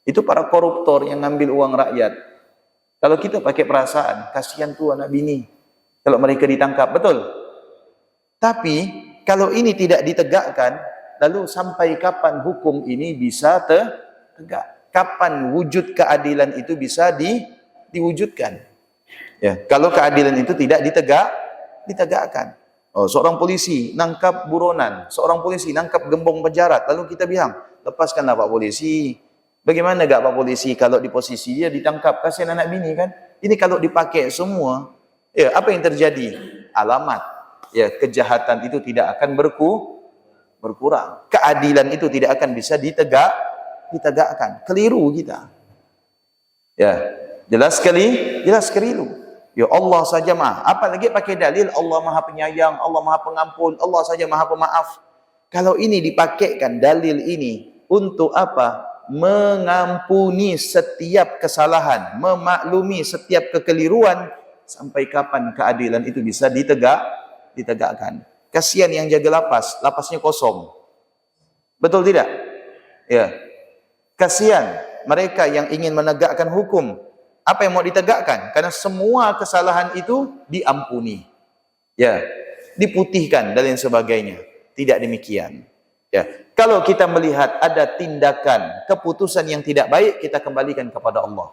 Itu para koruptor yang ngambil uang rakyat. Kalau kita pakai perasaan, kasihan tuh anak bini kalau mereka ditangkap, betul? Tapi kalau ini tidak ditegakkan, lalu sampai kapan hukum ini bisa tegak? Kapan wujud keadilan itu bisa diwujudkan? Ya, kalau keadilan itu tidak ditegakkan. Oh, seorang polisi nangkap buronan, seorang polisi nangkap gembong penjarat, lalu kita bilang, lepaskanlah Pak Polisi. Bagaimana enggak Pak Polisi kalau di posisi dia ditangkap, kasihan anak bini kan? Ini kalau dipakai semua, ya apa yang terjadi? Alamat, ya kejahatan itu tidak akan berkurang. Keadilan itu tidak akan bisa ditegakkan. Keliru kita. Ya, jelas keliru. Ya Allah saja maha. Apalagi pakai dalil Allah maha penyayang, Allah maha pengampun, Allah saja maha pemaaf. Kalau ini dipakaikan dalil ini untuk apa? Mengampuni setiap kesalahan, memaklumi setiap kekeliruan, sampai kapan keadilan itu bisa ditegakkan? Kasihan yang jaga lapas, lapasnya kosong. Betul tidak? Ya. Kasihan mereka yang ingin menegakkan hukum. Apa yang mau ditegakkan? Karena semua kesalahan itu diampuni. Ya, diputihkan dan lain sebagainya. Tidak demikian. Ya, kalau kita melihat ada tindakan, keputusan yang tidak baik, kita kembalikan kepada Allah.